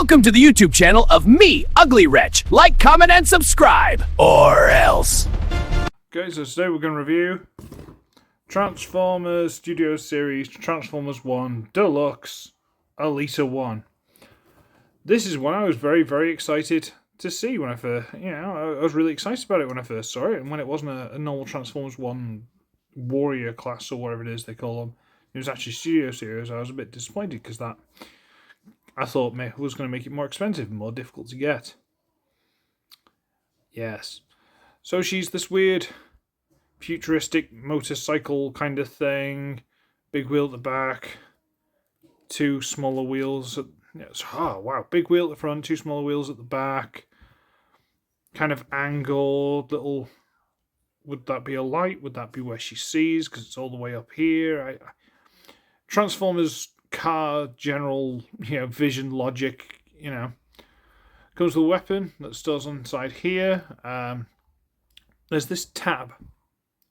Welcome to the YouTube channel of me, Uglywretch. Like, comment, and subscribe. Or else. Okay, so today we're going to review Transformers Studio Series Transformers 1 Deluxe Elita-1. This is one I was very, very excited to see when I first, I was really excited about it when I first saw it, and when it wasn't a normal Transformers 1 Warrior class or whatever it is they call them, it was actually Studio Series. I was a bit disappointed because that, I thought, was going to make it more expensive and more difficult to get. Yes. So she's this weird futuristic motorcycle kind of thing, big wheel at the back, two smaller wheels. Oh wow, big wheel at the front, two smaller wheels at the back, kind of angled little. Would that be a light? Would that be where she sees? Because it's all the way up here. Transformers car general, vision logic. Comes with a weapon that stores on the side here. There's this tab,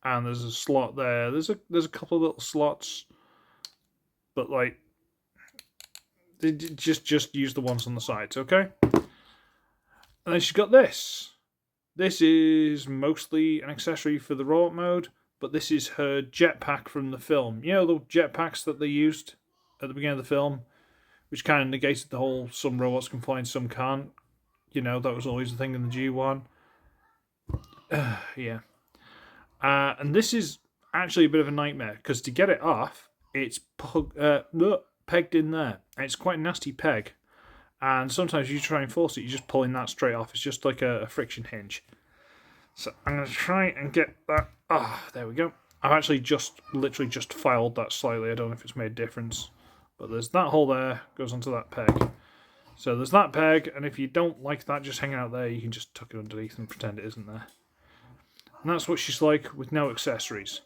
and there's a slot there. There's a couple of little slots, but like, just use the ones on the sides, okay? And then she's got this. This is mostly an accessory for the robot mode, but this is her jetpack from the film. You know the jetpacks that they used at the beginning of the film, which kind of negated the whole some robots can fly and some can't. That was always the thing in the G1. Yeah. And this is actually a bit of a nightmare, because to get it off, it's pegged in there. And it's quite a nasty peg. And sometimes you try and force it, you're just pulling that straight off. It's just like a friction hinge. So I'm going to try and get that. There we go. I've actually literally just filed that slightly. I don't know if it's made a difference. But there's that hole there, goes onto that peg. So there's that peg, and if you don't like that just hanging out there, you can just tuck it underneath and pretend it isn't there. And that's what she's like with no accessories.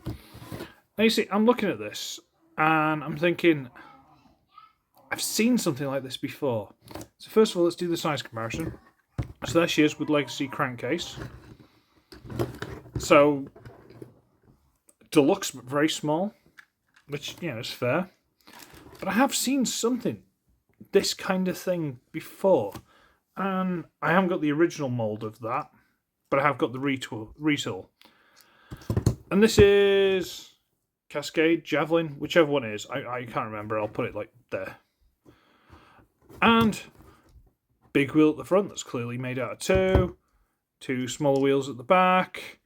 Now you see, I'm looking at this, and I'm thinking, I've seen something like this before. So first of all, let's do the size comparison. So there she is with Legacy crankcase. So, deluxe but very small, which, is fair. But I have seen something, this kind of thing before. And I haven't got the original mould of that, but I have got the retool. And this is Cascade, Javelin, whichever one it is. I can't remember. I'll put it like there. And big wheel at the front that's clearly made out of two smaller wheels at the back.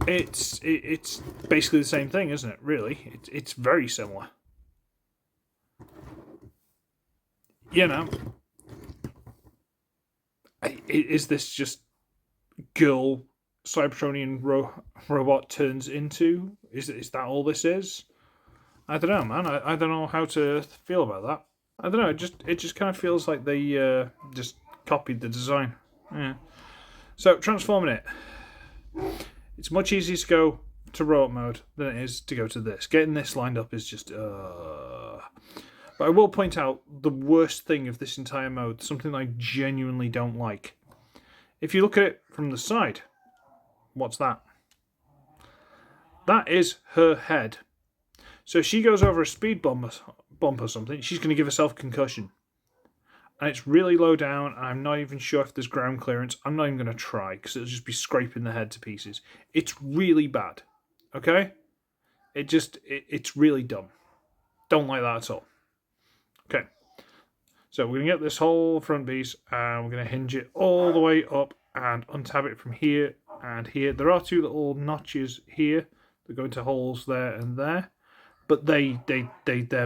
It's basically the same thing, isn't it? Really, it's very similar. Is this just girl Cybertronian robot turns into? Is that all this is? I don't know, man. I don't know how to feel about that. I don't know. It just kind of feels like they just copied the design. Yeah. So transforming it, it's much easier to go to robot mode than it is to go to this. Getting this lined up is just. But I will point out the worst thing of this entire mode, something I genuinely don't like. If you look at it from the side, what's that? That is her head. So if she goes over a speed bump or something, she's going to give herself concussion. And it's really low down, and I'm not even sure if there's ground clearance. I'm not even going to try, because it'll just be scraping the head to pieces. It's really bad. Okay? It's really dumb. Don't like that at all. Okay. So we're going to get this whole front piece, and we're going to hinge it all the way up and untab it from here and here. There are two little notches here that go into holes there and there. But they're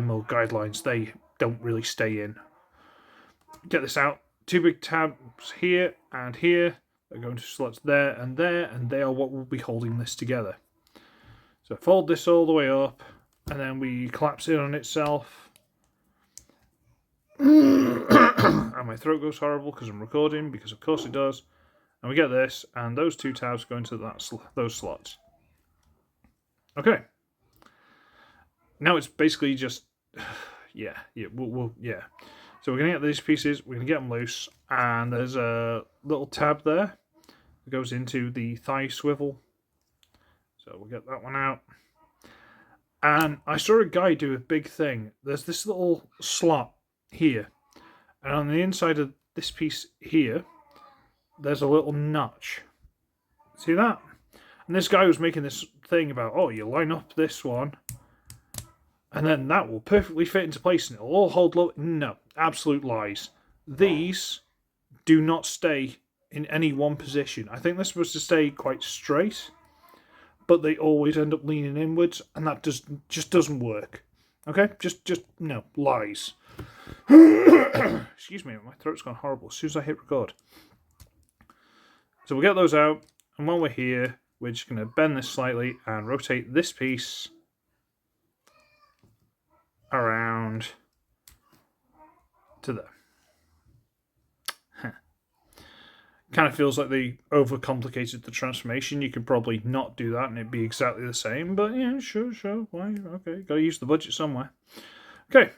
more guidelines. They don't really stay in. Get this out. Two big tabs here and here. They're going to slots there, and they are what will be holding this together. So fold this all the way up, and then we collapse it on itself. And my throat goes horrible because I'm recording, because of course it does. And we get this, and those two tabs go into those slots. Okay. Now it's basically just, yeah. So we're going to get these pieces, we're going to get them loose, and there's a little tab there that goes into the thigh swivel. So we'll get that one out. And I saw a guy do a big thing. There's this little slot here, And on the inside of this piece here, there's a little notch. See that? And this guy was making this thing about, oh, you line up this one, and then that will perfectly fit into place and it'll all hold low. No, absolute lies. These do not stay in any one position. I think they're supposed to stay quite straight, but they always end up leaning inwards, and that just doesn't work. Okay? Just no, lies. Excuse me, my throat's gone horrible as soon as I hit record. So we'll get those out, and while we're here, we're just going to bend this slightly and rotate this piece around to there. Kind of feels like they overcomplicated the transformation. You could probably not do that and it'd be exactly the same, but yeah, sure, why? Okay, gotta use the budget somewhere. Okay,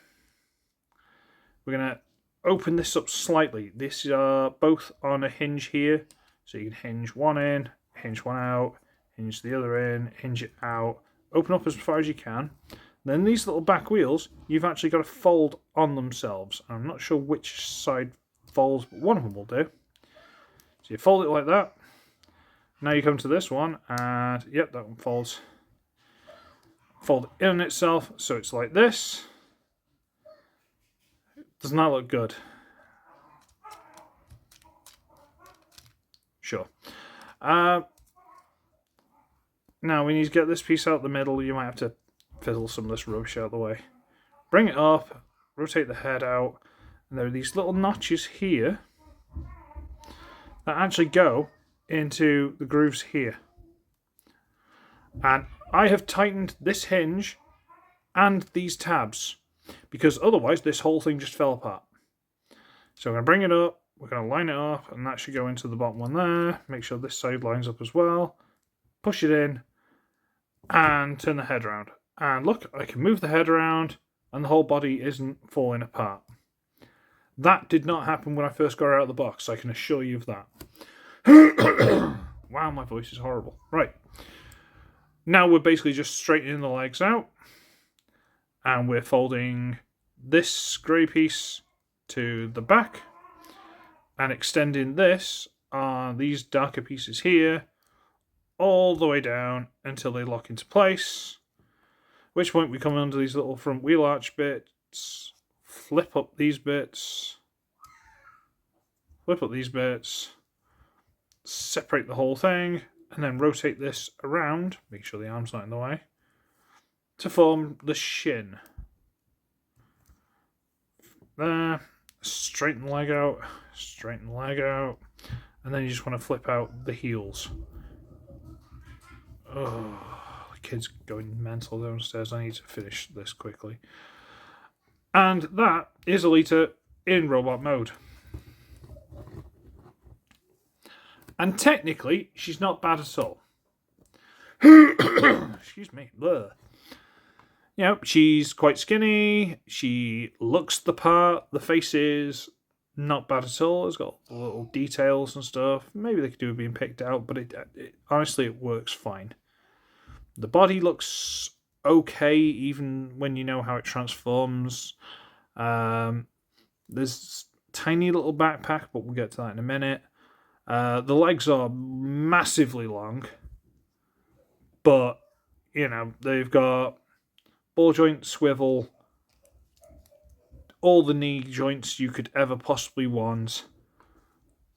we're gonna open this up slightly. This is both on a hinge here, so you can hinge one in, hinge one out, hinge the other in, hinge it out, open up as far as you can. Then these little back wheels, you've actually got to fold on themselves. I'm not sure which side folds, but one of them will do. So you fold it like that. Now you come to this one, and yep, that one folds. Fold it in on itself, so it's like this. Doesn't that look good? Sure. Now we need to get this piece out the middle. You might have to fiddle some of this rubbish out of the way. Bring it up, rotate the head out, and there are these little notches here that actually go into the grooves here. And I have tightened this hinge and these tabs, because otherwise this whole thing just fell apart. So I'm going to bring it up, we're going to line it up, and that should go into the bottom one there. Make sure this side lines up as well. Push it in, and turn the head around. And look, I can move the head around, and the whole body isn't falling apart. That did not happen when I first got out of the box, I can assure you of that. Wow, my voice is horrible. Right. Now we're basically just straightening the legs out, and we're folding this grey piece to the back, and extending this on these darker pieces here, all the way down until they lock into place. At which point we come under these little front wheel arch bits, flip up these bits, separate the whole thing, and then rotate this around, make sure the arm's not in the way, to form the shin. There, straighten the leg out, and then you just want to flip out the heels. Oh, the kid's going mental downstairs. I need to finish this quickly. And that is Elita in robot mode. And technically, she's not bad at all. Excuse me. Bleh. You know, she's quite skinny. She looks the part. The face is not bad at all. It's got little details and stuff. Maybe they could do with being picked out, but it honestly, it works fine. The body looks okay, even when you know how it transforms. There's tiny little backpack, but we'll get to that in a minute. The legs are massively long, but, you know, they've got ball joint, swivel, all the knee joints you could ever possibly want,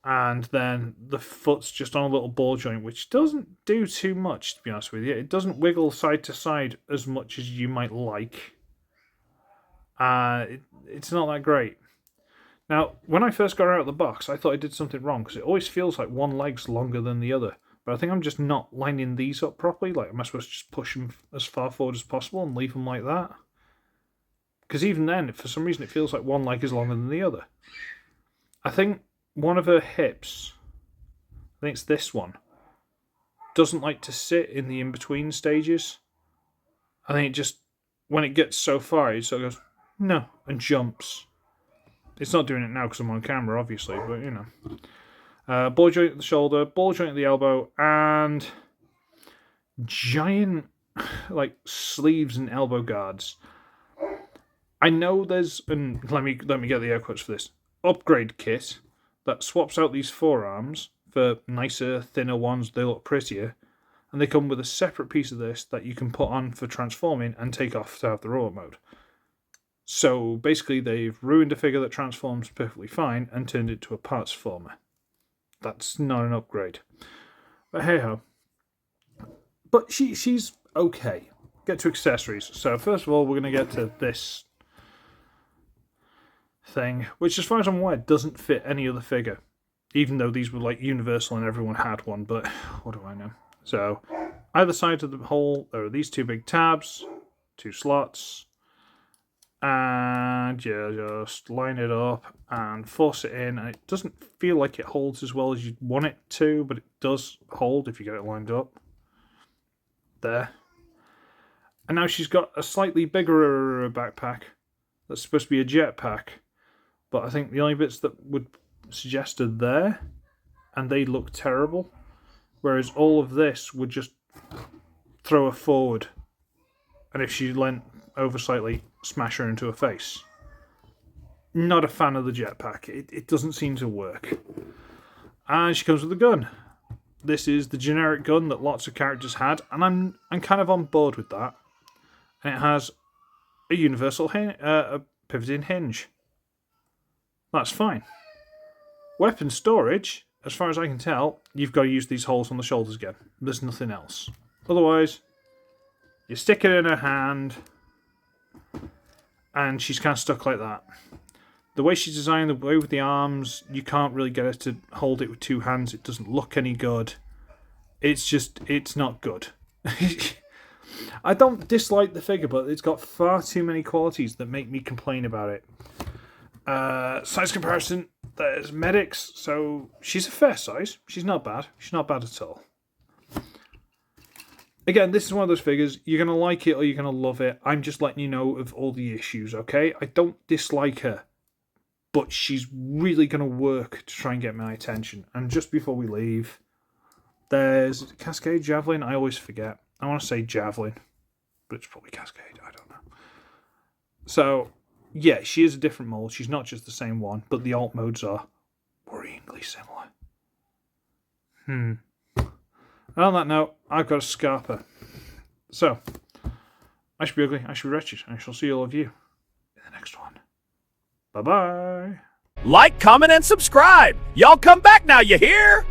and then the foot's just on a little ball joint, which doesn't do too much, to be honest with you. It doesn't wiggle side to side as much as you might like. It's not that great. Now, when I first got her out of the box, I thought I did something wrong, because it always feels like one leg's longer than the other. But I think I'm just not lining these up properly. Like, am I supposed to just push them as far forward as possible and leave them like that? Because even then, for some reason, it feels like one leg is longer than the other. I think one of her hips, I think it's this one, doesn't like to sit in the in-between stages. I think it just, when it gets so far, it sort of goes, no, and jumps. It's not doing it now because I'm on camera, obviously, but, you know. Ball joint at the shoulder, ball joint at the elbow, and giant, like, sleeves and elbow guards. I know there's, and let me get the air quotes for this, upgrade kit that swaps out these forearms for nicer, thinner ones. They look prettier. And they come with a separate piece of this that you can put on for transforming and take off to have the robot mode. So basically they've ruined a figure that transforms perfectly fine and turned it to a parts former. That's not an upgrade. But hey ho. But she's okay. Get to accessories. So first of all, we're going to get to this thing, which as far as I'm aware doesn't fit any other figure. Even though these were like universal and everyone had one, but what do I know? So either side of the hole, there are these two big tabs, two slots, and you just line it up and force it in, and it doesn't feel like it holds as well as you'd want it to, but it does hold if you get it lined up. There. And now she's got a slightly bigger backpack that's supposed to be a jetpack, but I think the only bits that would suggest are there, and they look terrible, whereas all of this would just throw her forward, and if she leant over slightly, smash her into her face. Not a fan of the jetpack. It doesn't seem to work. And she comes with a gun. This is the generic gun that lots of characters had, and I'm kind of on board with that. And it has a universal a pivoting hinge. That's fine. Weapon storage, as far as I can tell, you've got to use these holes on the shoulders again. There's nothing else. Otherwise, you stick it in her hand, and she's kind of stuck like that. The way she's designed, the way with the arms, you can't really get her to hold it with two hands. It doesn't look any good. It's not good. I don't dislike the figure, but it's got far too many qualities that make me complain about it. Size comparison, there's medics, so she's a fair size. She's not bad. She's not bad at all. Again, this is one of those figures, you're going to like it or you're going to love it. I'm just letting you know of all the issues, okay? I don't dislike her, but she's really going to work to try and get my attention. And just before we leave, there's Cascade, Javelin, I always forget. I want to say Javelin, but it's probably Cascade, I don't know. So, yeah, she is a different mold. She's not just the same one, but the alt modes are worryingly similar. And on that note, I've got a Scarper. So, I should be ugly, I should be wretched, and I shall see all of you in the next one. Bye-bye. Like, comment, and subscribe. Y'all come back now, you hear?